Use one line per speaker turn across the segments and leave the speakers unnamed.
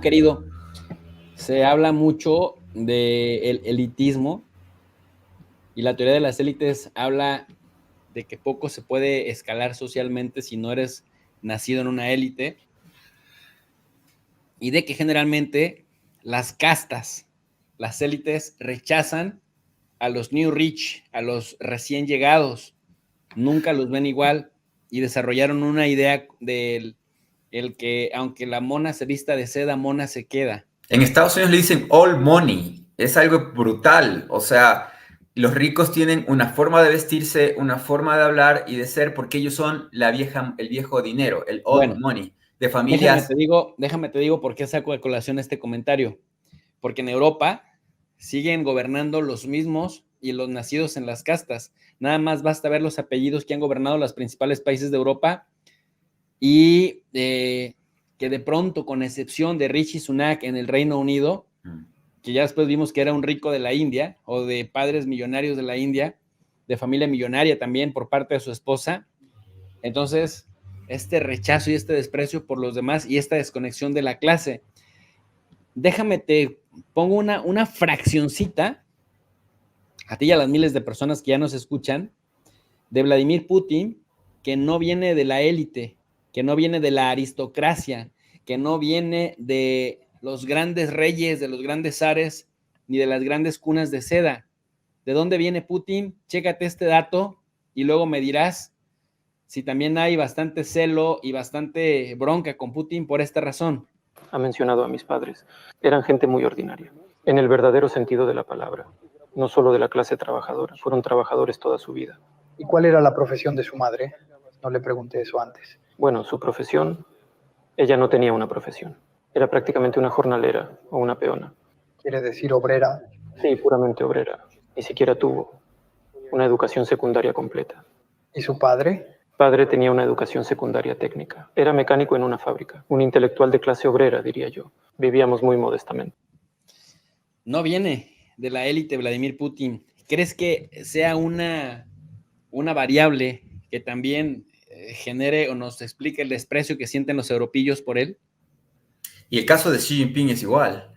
Querido, se habla mucho del elitismo y la teoría de las élites habla de que poco se puede escalar socialmente si no eres nacido en una élite y de que generalmente las castas, las élites rechazan a los new rich, a los recién llegados, nunca los ven igual y desarrollaron una idea del el que aunque la mona se vista de seda, mona se queda.
En Estados Unidos le dicen all money. Es algo brutal. O sea, los ricos tienen una forma de vestirse, una forma de hablar y de ser porque ellos son el viejo dinero, el old
Bueno,
money, de
déjame
familias.
te digo por qué saco de colación este comentario. Porque en Europa siguen gobernando los mismos y los nacidos en las castas. Nada más basta ver los apellidos que han gobernado los principales países de Europa y que de pronto, con excepción de Rishi Sunak en el Reino Unido, que ya después vimos que era un rico de la India o de padres millonarios de la India, de familia millonaria también por parte de su esposa. Entonces, este rechazo y este desprecio por los demás y esta desconexión de la clase. Déjame te pongo una fraccioncita a ti y a las miles de personas que ya nos escuchan de Vladimir Putin, que no viene de la élite, que no viene de la aristocracia, que no viene de los grandes reyes, de los grandes zares, ni de las grandes cunas de seda. ¿De dónde viene Putin? Chécate este dato y luego me dirás si también hay bastante celo y bastante bronca con Putin por esta razón.
Ha mencionado a mis padres. Eran gente muy ordinaria, en el verdadero sentido de la palabra. No solo de la clase trabajadora, fueron trabajadores toda su vida.
¿Y cuál era la profesión de su madre? No le pregunté eso antes.
Bueno, su profesión, ella no tenía una profesión. Era prácticamente una jornalera o una peona.
¿Quiere decir obrera?
Sí, puramente obrera. Ni siquiera tuvo una educación secundaria completa.
¿Y su padre?
Padre tenía una educación secundaria técnica. Era mecánico en una fábrica. Un intelectual de clase obrera, diría yo. Vivíamos muy modestamente.
No viene de la élite Vladimir Putin. ¿Crees que sea una variable que también genere o nos explique el desprecio que sienten los europeos por él?
Y el caso de Xi Jinping es igual.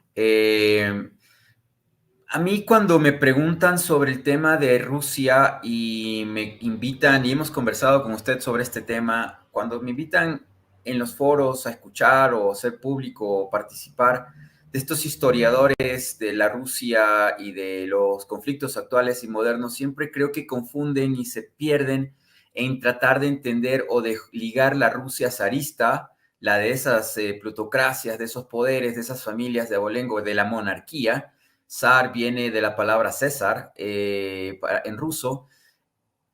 A mí cuando me preguntan sobre el tema de Rusia y me invitan, y hemos conversado con usted sobre este tema, cuando me invitan en los foros a escuchar o ser público o participar de estos historiadores de la Rusia y de los conflictos actuales y modernos, siempre creo que confunden y se pierden en tratar de entender o de ligar la Rusia zarista, la de esas plutocracias, de esos poderes, de esas familias de abolengo, de la monarquía. Zar viene de la palabra César en ruso,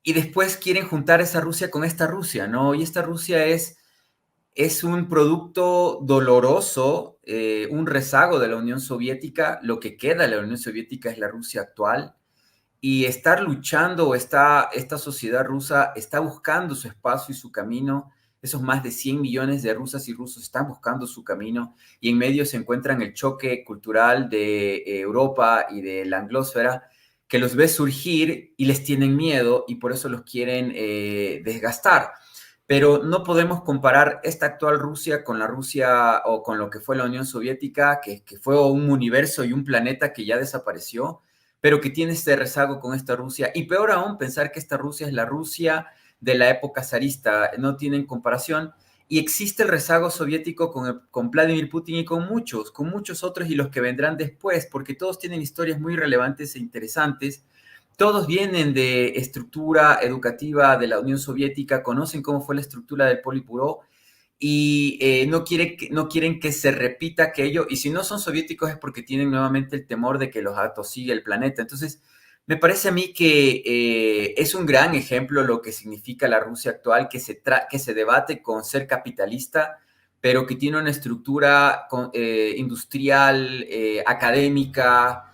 y después quieren juntar esa Rusia con esta Rusia, ¿no? Y esta Rusia es un producto doloroso, un rezago de la Unión Soviética. Lo que queda de la Unión Soviética es la Rusia actual, y estar luchando, esta sociedad rusa está buscando su espacio y su camino. Esos más de 100 millones de rusas y rusos están buscando su camino, y en medio se encuentran el choque cultural de Europa y de la anglósfera, que los ve surgir y les tienen miedo y por eso los quieren desgastar. Pero no podemos comparar esta actual Rusia con la Rusia o con lo que fue la Unión Soviética, que fue un universo y un planeta que ya desapareció, pero que tiene este rezago con esta Rusia. Y peor aún, pensar que esta Rusia es la Rusia de la época zarista, no tienen comparación. Y existe el rezago soviético con Vladimir Putin y con muchos otros y los que vendrán después, porque todos tienen historias muy relevantes e interesantes. Todos vienen de estructura educativa de la Unión Soviética, conocen cómo fue la estructura del Politburó, y no quieren que se repita aquello, y si no son soviéticos es porque tienen nuevamente el temor de que los atosigue el planeta. Entonces, me parece a mí que es un gran ejemplo lo que significa la Rusia actual, que se debate con ser capitalista, pero que tiene una estructura industrial, académica,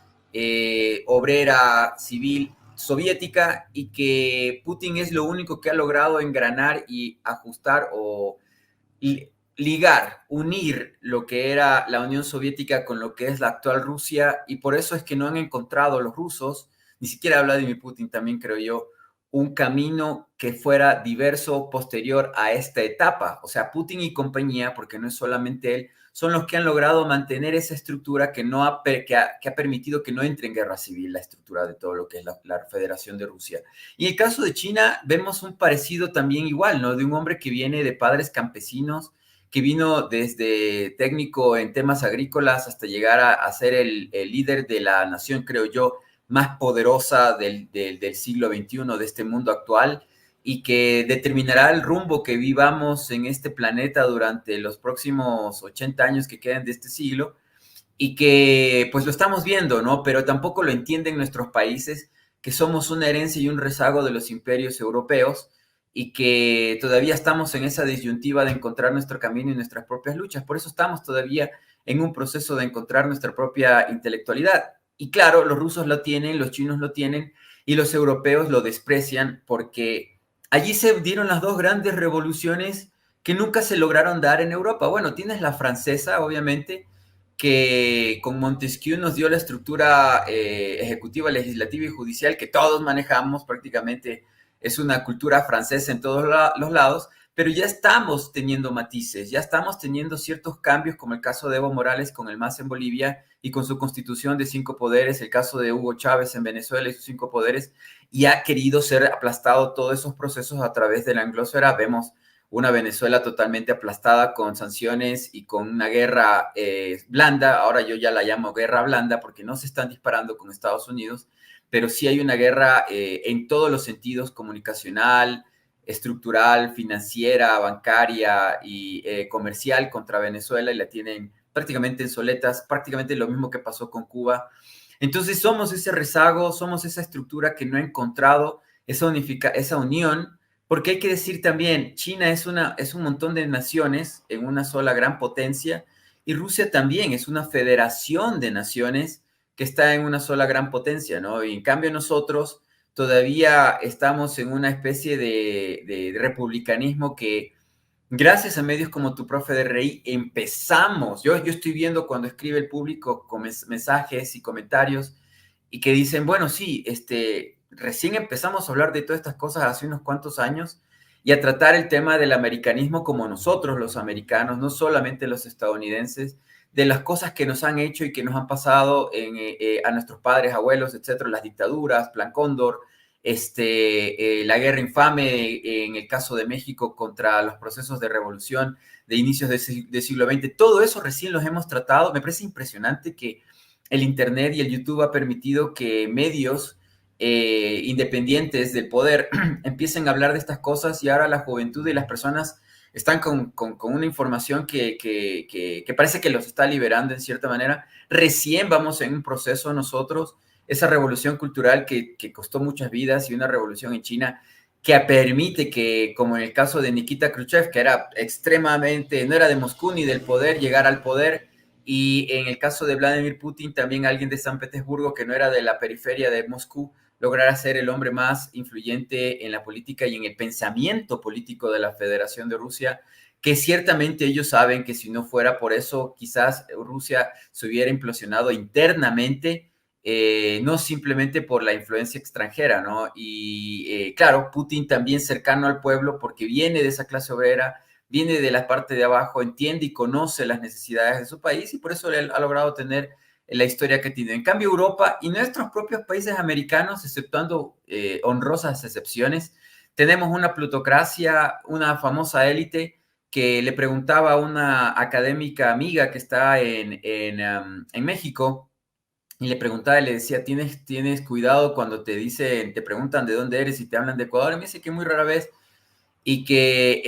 obrera, civil, soviética, y que Putin es lo único que ha logrado engranar y ajustar o ligar, unir lo que era la Unión Soviética con lo que es la actual Rusia, y por eso es que no han encontrado los rusos, ni siquiera Vladimir Putin también creo yo, un camino que fuera diverso posterior a esta etapa. O sea, Putin y compañía, porque no es solamente él, son los que han logrado mantener esa estructura que ha permitido que no entre en guerra civil la estructura de todo lo que es la Federación de Rusia. Y en el caso de China, vemos un parecido también igual, ¿no? De un hombre que viene de padres campesinos, que vino desde técnico en temas agrícolas hasta llegar a ser el líder de la nación, creo yo, más poderosa del siglo XXI, de este mundo actual, y que determinará el rumbo que vivamos en este planeta durante los próximos 80 años que queden de este siglo, y que pues lo estamos viendo, ¿no? Pero tampoco lo entienden nuestros países, que somos una herencia y un rezago de los imperios europeos, y que todavía estamos en esa disyuntiva de encontrar nuestro camino y nuestras propias luchas. Por eso estamos todavía en un proceso de encontrar nuestra propia intelectualidad. Y claro, los rusos lo tienen, los chinos lo tienen, y los europeos lo desprecian porque allí se dieron las dos grandes revoluciones que nunca se lograron dar en Europa. Bueno, tienes la francesa, obviamente, que con Montesquieu nos dio la estructura ejecutiva, legislativa y judicial que todos manejamos prácticamente. Es una cultura francesa en todos los lados, pero ya estamos teniendo matices, ya estamos teniendo ciertos cambios, como el caso de Evo Morales con el MAS en Bolivia y con su constitución de 5 poderes, el caso de Hugo Chávez en Venezuela y sus 5 poderes, y ha querido ser aplastado todos esos procesos a través de la anglosfera. Vemos una Venezuela totalmente aplastada con sanciones y con una guerra blanda. Ahora yo ya la llamo guerra blanda porque no se están disparando con Estados Unidos, pero sí hay una guerra en todos los sentidos, comunicacional, estructural, financiera, bancaria y comercial contra Venezuela, y la tienen prácticamente en soletas, prácticamente lo mismo que pasó con Cuba. Entonces somos ese rezago, somos esa estructura que no ha encontrado esa unión, porque hay que decir también, China es un montón de naciones en una sola gran potencia, y Rusia también es una federación de naciones que está en una sola gran potencia, ¿no? Y en cambio nosotros todavía estamos en una especie de republicanismo que, gracias a medios como tu profe de Rey, empezamos. Yo estoy viendo cuando escribe el público con mensajes y comentarios y que dicen, bueno, sí, recién empezamos a hablar de todas estas cosas hace unos cuantos años y a tratar el tema del americanismo como nosotros los americanos, no solamente los estadounidenses, de las cosas que nos han hecho y que nos han pasado a nuestros padres, abuelos, etcétera, las dictaduras, Plan Cóndor, la guerra infame en el caso de México contra los procesos de revolución de inicios del siglo XX. Todo eso recién los hemos tratado. Me parece impresionante que el Internet y el YouTube ha permitido que medios independientes del poder empiecen a hablar de estas cosas, y ahora la juventud y las personas están con una información que parece que los está liberando en cierta manera. Recién vamos en un proceso nosotros, esa revolución cultural que costó muchas vidas, y una revolución en China que permite que, como en el caso de Nikita Khrushchev, que era extremadamente, no era de Moscú ni del poder, llegar al poder, y en el caso de Vladimir Putin, también alguien de San Petersburgo que no era de la periferia de Moscú, lograr ser el hombre más influyente en la política y en el pensamiento político de la Federación de Rusia, que ciertamente ellos saben que si no fuera por eso, quizás Rusia se hubiera implosionado internamente, no simplemente por la influencia extranjera, ¿no? Y claro, Putin también cercano al pueblo porque viene de esa clase obrera, viene de la parte de abajo, entiende y conoce las necesidades de su país, y por eso él ha logrado tener la historia que tiene. En cambio, Europa y nuestros propios países americanos, exceptuando honrosas excepciones, tenemos una plutocracia, una famosa élite que le preguntaba a una académica amiga que está en México, y le preguntaba y le decía, ¿tienes cuidado cuando te preguntan de dónde eres y te hablan de Ecuador? Y me dice que muy rara vez, y que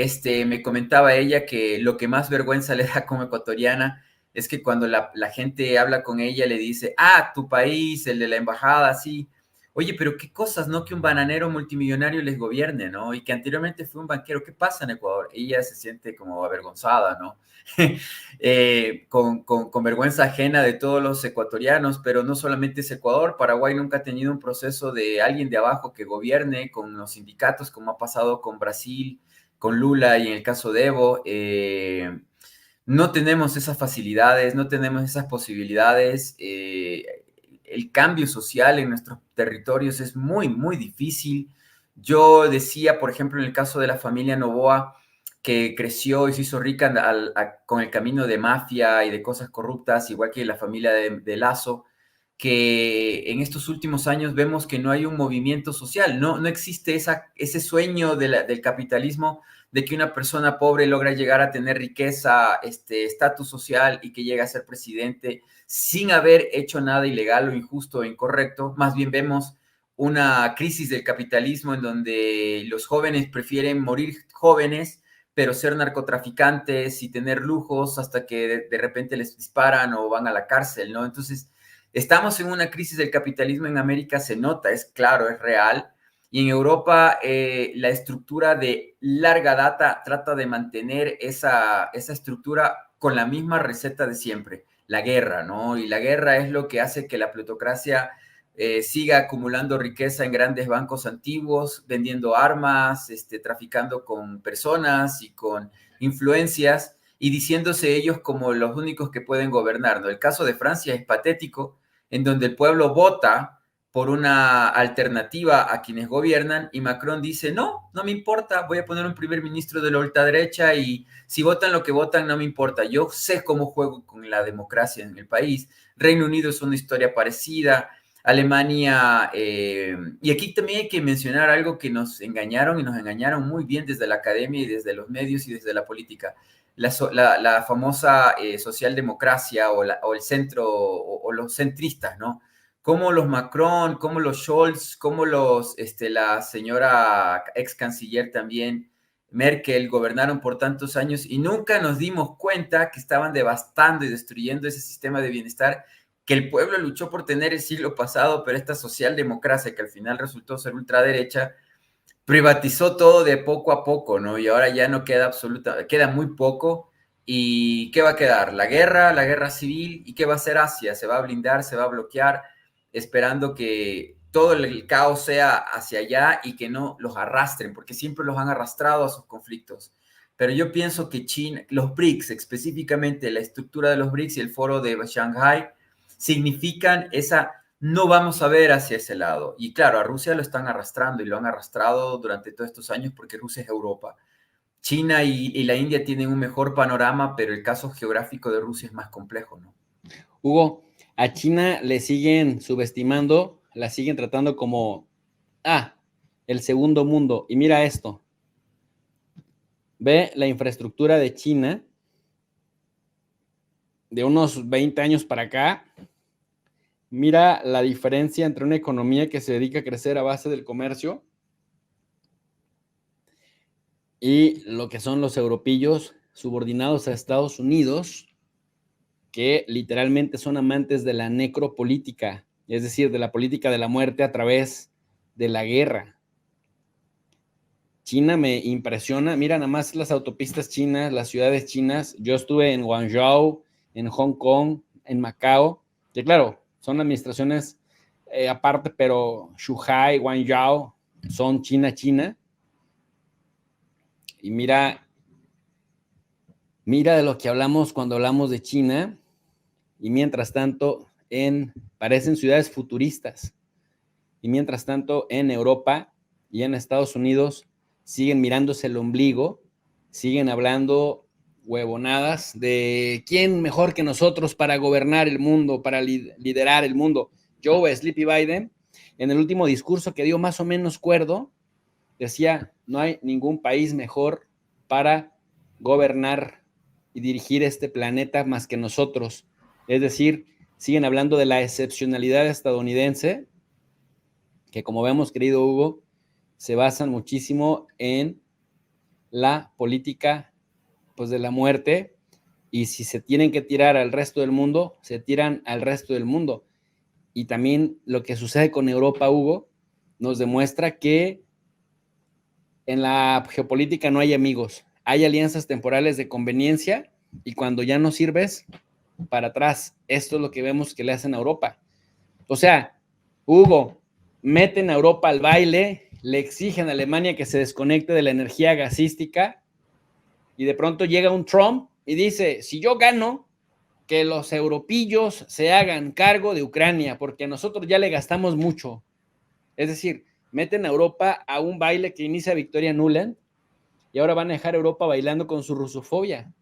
me comentaba ella que lo que más vergüenza le da como ecuatoriana es que cuando la gente habla con ella le dice, tu país, el de la embajada, sí. Oye, pero qué cosas, ¿no? Que un bananero multimillonario les gobierne, ¿no? Y que anteriormente fue un banquero. ¿Qué pasa en Ecuador? Ella se siente como avergonzada, ¿no? Con vergüenza ajena de todos los ecuatorianos, pero no solamente es Ecuador. Paraguay nunca ha tenido un proceso de alguien de abajo que gobierne con los sindicatos, como ha pasado con Brasil, con Lula y en el caso de Evo. No tenemos esas facilidades, no tenemos esas posibilidades. El cambio social en nuestros territorios es muy, muy difícil. Yo decía, por ejemplo, en el caso de la familia Noboa, que creció y se hizo rica con el camino de mafia y de cosas corruptas, igual que la familia de Lazo, que en estos últimos años vemos que no hay un movimiento social, no existe ese sueño del capitalismo de que una persona pobre logra llegar a tener riqueza, estatus social y que llega a ser presidente sin haber hecho nada ilegal o injusto o incorrecto. Más bien vemos una crisis del capitalismo en donde los jóvenes prefieren morir jóvenes, pero ser narcotraficantes y tener lujos hasta que de repente les disparan o van a la cárcel, ¿no? Entonces, estamos en una crisis del capitalismo en América, se nota, es claro, es real. Y en Europa, la estructura de larga data trata de mantener esa estructura con la misma receta de siempre, la guerra, ¿no? Y la guerra es lo que hace que la plutocracia siga acumulando riqueza en grandes bancos antiguos, vendiendo armas, traficando con personas y con influencias y diciéndose ellos como los únicos que pueden gobernar, ¿no? El caso de Francia es patético, en donde el pueblo vota por una alternativa a quienes gobiernan y Macron dice, no me importa, voy a poner un primer ministro de la ultraderecha y si votan lo que votan no me importa, yo sé cómo juego con la democracia en el país. Reino Unido es una historia parecida, Alemania, y aquí también hay que mencionar algo que nos engañaron y nos engañaron muy bien desde la academia y desde los medios y desde la política. La famosa socialdemocracia o el centro o los centristas, ¿no? Como los Macron, como los Scholz, como la señora ex canciller también, Merkel, gobernaron por tantos años y nunca nos dimos cuenta que estaban devastando y destruyendo ese sistema de bienestar que el pueblo luchó por tener el siglo pasado, pero esta socialdemocracia que al final resultó ser ultraderecha, privatizó todo de poco a poco, ¿no? Y ahora ya no queda queda muy poco. ¿Y qué va a quedar? La guerra civil. ¿Y qué va a hacer Asia? Se va a blindar, se va a bloquear, esperando que todo el caos sea hacia allá y que no los arrastren, porque siempre los han arrastrado a sus conflictos. Pero yo pienso que China, los BRICS, específicamente la estructura de los BRICS y el foro de Shanghái, significan no vamos a ver hacia ese lado. Y claro, a Rusia lo están arrastrando y lo han arrastrado durante todos estos años porque Rusia es Europa. China y la India tienen un mejor panorama, pero el caso geográfico de Rusia es más complejo, ¿no?
Hugo, a China le siguen subestimando, la siguen tratando como, el segundo mundo. Y mira esto, ve la infraestructura de China de unos 20 años para acá. Mira la diferencia entre una economía que se dedica a crecer a base del comercio y lo que son los europillos subordinados a Estados Unidos, que literalmente son amantes de la necropolítica, es decir, de la política de la muerte a través de la guerra. China me impresiona, mira nada más las autopistas chinas, las ciudades chinas. Yo estuve en Guangzhou, en Hong Kong, en Macao, que claro, son administraciones aparte, pero Shanghái, Guangzhou son China. Y mira de lo que hablamos cuando hablamos de China, y mientras tanto parecen ciudades futuristas. Y mientras tanto en Europa y en Estados Unidos siguen mirándose el ombligo, siguen hablando huevonadas de quién mejor que nosotros para gobernar el mundo, para liderar el mundo. Joe Sleepy Biden, en el último discurso que dio más o menos cuerdo, decía, no hay ningún país mejor para gobernar y dirigir este planeta más que nosotros. Es decir, siguen hablando de la excepcionalidad estadounidense, que como vemos, querido Hugo, se basan muchísimo en la política pues, de la muerte, y si se tienen que tirar al resto del mundo, se tiran al resto del mundo. Y también lo que sucede con Europa, Hugo, nos demuestra que en la geopolítica no hay amigos, hay alianzas temporales de conveniencia, y cuando ya no sirves, para atrás. Esto es lo que vemos que le hacen a Europa. O sea, Hugo, meten a Europa al baile, le exigen a Alemania que se desconecte de la energía gasística, y de pronto llega un Trump y dice, si yo gano, que los europillos se hagan cargo de Ucrania, porque nosotros ya le gastamos mucho. Es decir, meten a Europa a un baile que inicia Victoria Nuland, y ahora van a dejar a Europa bailando con su rusofobia.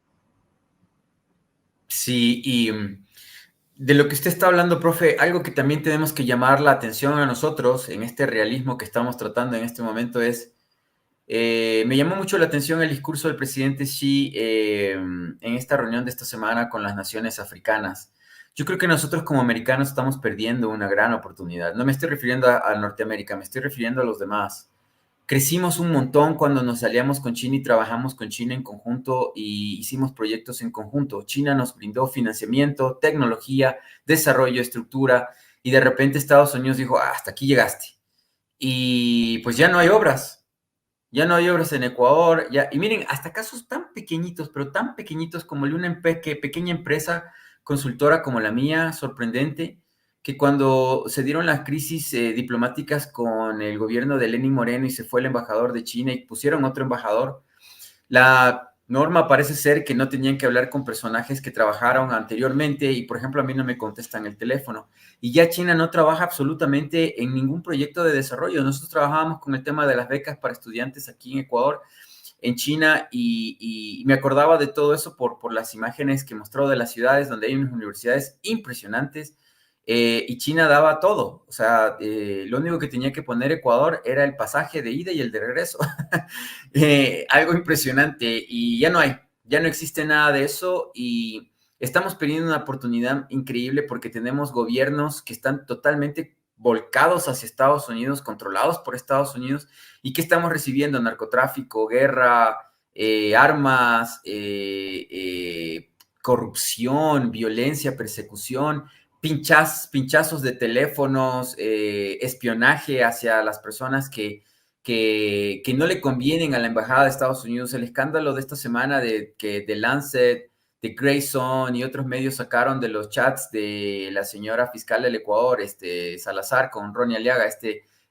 Sí, y de lo que usted está hablando, profe, algo que también tenemos que llamar la atención a nosotros en este realismo que estamos tratando en este momento es, me llamó mucho la atención el discurso del presidente Xi en esta reunión de esta semana con las naciones africanas. Yo creo que nosotros como americanos estamos perdiendo una gran oportunidad. No me estoy refiriendo a Norteamérica, me estoy refiriendo a los demás. Crecimos un montón cuando nos aliamos con China y trabajamos con China en conjunto y hicimos proyectos en conjunto. China nos brindó financiamiento, tecnología, desarrollo, estructura, y de repente Estados Unidos dijo, hasta aquí llegaste. Y pues ya no hay obras. Ya no hay obras en Ecuador. Ya, y miren, hasta casos tan pequeñitos, pero tan pequeñitos como el de una pequeña empresa consultora como la mía, sorprendente, que cuando se dieron las crisis diplomáticas con el gobierno de Lenín Moreno y se fue el embajador de China y pusieron otro embajador, la norma parece ser que no tenían que hablar con personajes que trabajaron anteriormente y, por ejemplo, a mí no me contestan el teléfono. Y ya China no trabaja absolutamente en ningún proyecto de desarrollo. Nosotros trabajábamos con el tema de las becas para estudiantes aquí en Ecuador, en China, y me acordaba de todo eso por las imágenes que mostró de las ciudades donde hay unas universidades impresionantes, y China daba todo. O sea, lo único que tenía que poner Ecuador era el pasaje de ida y el de regreso. Algo impresionante, y ya no existe nada de eso, y estamos perdiendo una oportunidad increíble porque tenemos gobiernos que están totalmente volcados hacia Estados Unidos, controlados por Estados Unidos, y que estamos recibiendo narcotráfico, guerra, armas, corrupción, violencia, persecución, pinchazos de teléfonos, espionaje hacia las personas que no le convienen a la embajada de Estados Unidos. El escándalo de esta semana de que The Lancet, de Grayson y otros medios sacaron de los chats de la señora fiscal del Ecuador, Salazar, con Ronnie Aliaga,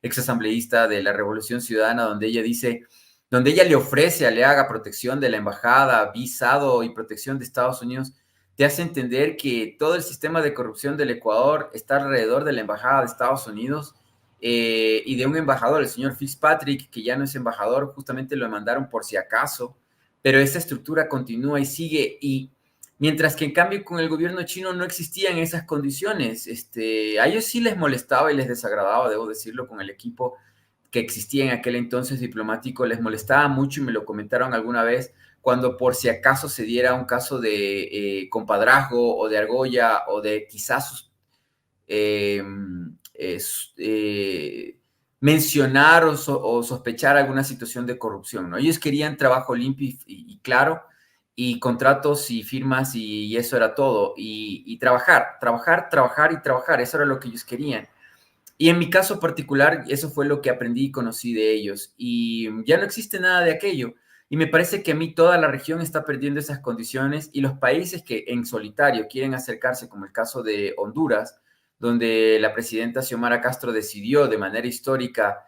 exasambleísta de la Revolución Ciudadana, donde ella le ofrece a Aliaga protección de la embajada, visado y protección de Estados Unidos, te hace entender que todo el sistema de corrupción del Ecuador está alrededor de la embajada de Estados Unidos, y de un embajador, el señor Fitzpatrick, que ya no es embajador, justamente lo mandaron por si acaso, pero esa estructura continúa y sigue, y mientras que en cambio con el gobierno chino no existían esas condiciones. A ellos sí les molestaba y les desagradaba, debo decirlo, con el equipo que existía en aquel entonces diplomático, les molestaba mucho, y me lo comentaron alguna vez, cuando por si acaso se diera un caso de compadrazgo o de argolla o de quizás mencionar o sospechar alguna situación de corrupción, ¿no? Ellos querían trabajo limpio y claro, y contratos y firmas, y eso era todo, y trabajar, eso era lo que ellos querían. Y en mi caso particular, eso fue lo que aprendí y conocí de ellos, y ya no existe nada de aquello. Y me parece que a mí toda la región está perdiendo esas condiciones, y los países que en solitario quieren acercarse, como el caso de Honduras, donde la presidenta Xiomara Castro decidió de manera histórica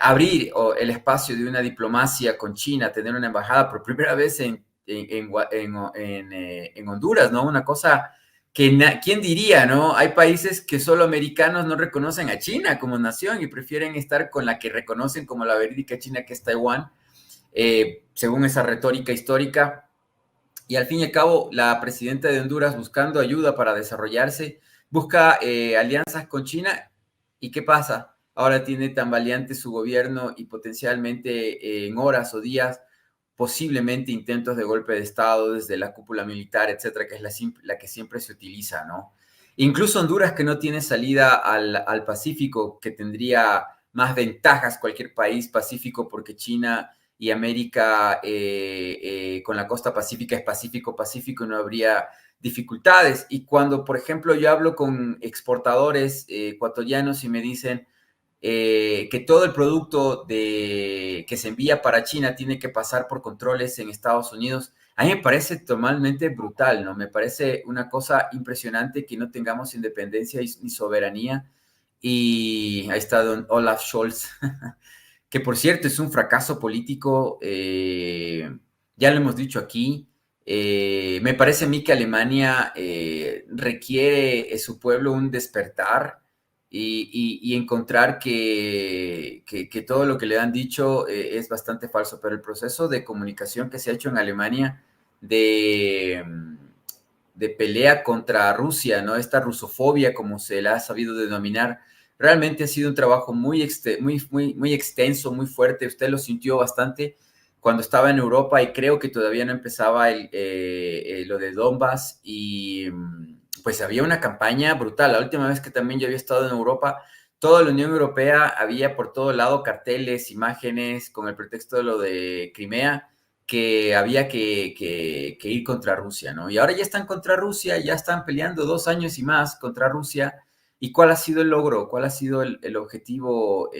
abrir el espacio de una diplomacia con China, tener una embajada por primera vez en Honduras, ¿no? Una cosa que, ¿quién diría, no? Hay países que solo americanos no reconocen a China como nación y prefieren estar con la que reconocen como la verídica China, que es Taiwán, según esa retórica histórica. Y al fin y al cabo, la presidenta de Honduras, buscando ayuda para desarrollarse, busca alianzas con China. ¿Y qué pasa? Ahora tiene tambaleante su gobierno y potencialmente en horas o días, posiblemente intentos de golpe de Estado desde la cúpula militar, etcétera, que es la que siempre se utiliza, ¿no? Incluso Honduras, que no tiene salida al Pacífico, que tendría más ventajas cualquier país pacífico, porque China y América con la costa pacífica es Pacífico, y no habría dificultades. Y cuando, por ejemplo, yo hablo con exportadores ecuatorianos y me dicen que todo el producto que se envía para China tiene que pasar por controles en Estados Unidos, a mí me parece totalmente brutal, ¿no? Me parece una cosa impresionante que no tengamos independencia ni soberanía. Y ahí está don Olaf Scholz, que por cierto es un fracaso político, ya lo hemos dicho aquí. Me parece a mí que Alemania requiere su pueblo un despertar, y encontrar que todo lo que le han dicho es bastante falso, pero el proceso de comunicación que se ha hecho en Alemania de pelea contra Rusia, ¿no? Esta rusofobia, como se la ha sabido denominar, realmente ha sido un trabajo muy extenso, muy fuerte. Usted lo sintió bastante cuando estaba en Europa y creo que todavía no empezaba lo de Donbass y pues había una campaña brutal. La última vez que también yo había estado en Europa, toda la Unión Europea había por todo lado carteles, imágenes con el pretexto de lo de Crimea, que había que ir contra Rusia, ¿no? Y ahora ya están contra Rusia, ya están peleando 2 años y más contra Rusia. ¿Y cuál ha sido el logro? ¿Cuál ha sido el objetivo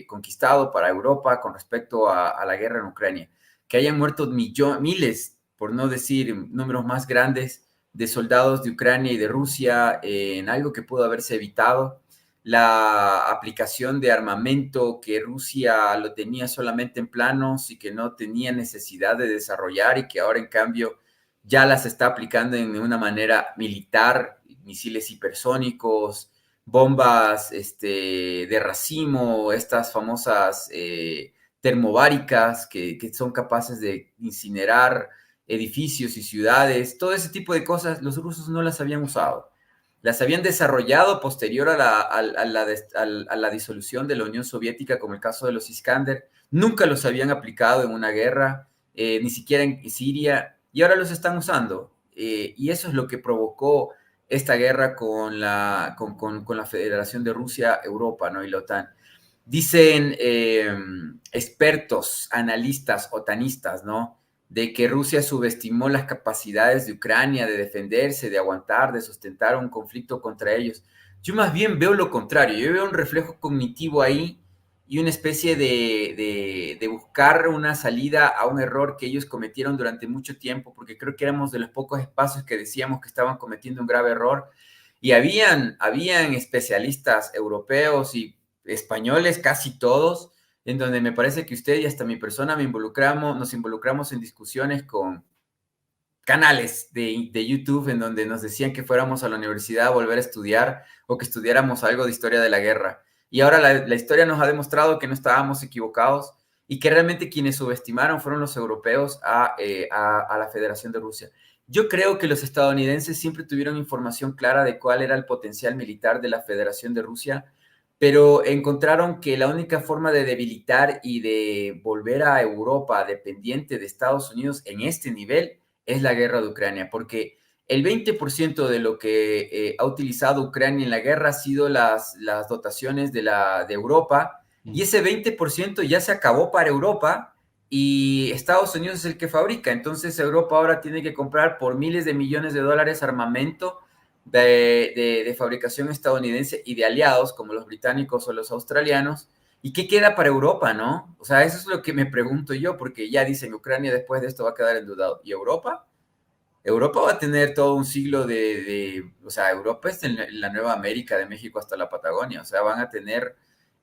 conquistado para Europa con respecto a la guerra en Ucrania? Que hayan muerto miles, por no decir números más grandes, de soldados de Ucrania y de Rusia en algo que pudo haberse evitado. La aplicación de armamento que Rusia lo tenía solamente en planos y que no tenía necesidad de desarrollar y que ahora en cambio ya las está aplicando en una manera militar, misiles hipersónicos, bombas de racimo, estas famosas termobáricas que son capaces de incinerar edificios y ciudades, todo ese tipo de cosas los rusos no las habían usado. Las habían desarrollado posterior a la disolución de la Unión Soviética, como el caso de los Iskander. Nunca los habían aplicado en una guerra, ni siquiera en Siria, y ahora los están usando. Y eso es lo que provocó esta guerra con la Federación de Rusia, Europa, ¿no? Y la OTAN. Dicen expertos, analistas, otanistas, ¿no? De que Rusia subestimó las capacidades de Ucrania de defenderse, de aguantar, de sustentar un conflicto contra ellos. Yo más bien veo lo contrario, yo veo un reflejo cognitivo ahí y una especie de buscar una salida a un error que ellos cometieron durante mucho tiempo, porque creo que éramos de los pocos espacios que decíamos que estaban cometiendo un grave error, y habían especialistas europeos y españoles, casi todos, en donde me parece que usted y hasta mi persona nos involucramos en discusiones con canales de YouTube en donde nos decían que fuéramos a la universidad a volver a estudiar o que estudiáramos algo de historia de la guerra. Y ahora la historia nos ha demostrado que no estábamos equivocados y que realmente quienes subestimaron fueron los europeos a la Federación de Rusia. Yo creo que los estadounidenses siempre tuvieron información clara de cuál era el potencial militar de la Federación de Rusia, pero encontraron que la única forma de debilitar y de volver a Europa dependiente de Estados Unidos en este nivel es la guerra de Ucrania, porque el 20% de lo que ha utilizado Ucrania en la guerra ha sido las dotaciones de Europa, y ese 20% ya se acabó para Europa y Estados Unidos es el que fabrica. Entonces Europa ahora tiene que comprar por miles de millones de dólares armamento de fabricación estadounidense y de aliados como los británicos o los australianos. ¿Y qué queda para Europa, no? O sea, eso es lo que me pregunto yo, porque ya dicen Ucrania después de esto va a quedar endeudado. ¿Y Europa? Europa va a tener todo un siglo o sea, Europa es en la Nueva América, de México hasta la Patagonia. O sea, van a tener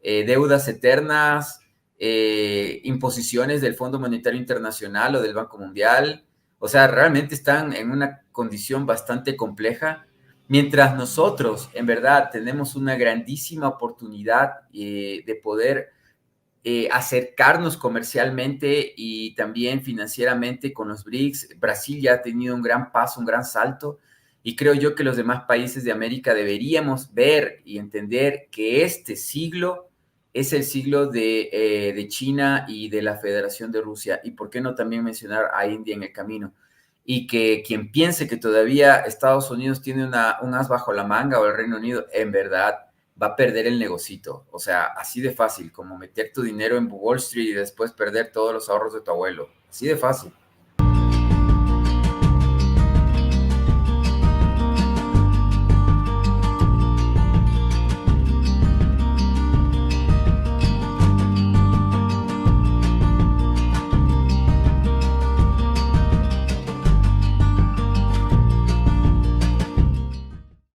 deudas eternas, imposiciones del Fondo Monetario Internacional o del Banco Mundial. O sea, realmente están en una condición bastante compleja. Mientras nosotros, en verdad, tenemos una grandísima oportunidad de poder acercarnos comercialmente y también financieramente con los BRICS. Brasil ya ha tenido un gran paso, un gran salto, y creo yo que los demás países de América deberíamos ver y entender que este siglo es el siglo de China y de la Federación de Rusia, y por qué no también mencionar a India en el camino. Y que quien piense que todavía Estados Unidos tiene un as bajo la manga o el Reino Unido, en verdad va a perder el negocito. O sea, así de fácil, como meter tu dinero en Wall Street y después perder todos los ahorros de tu abuelo. Así de fácil.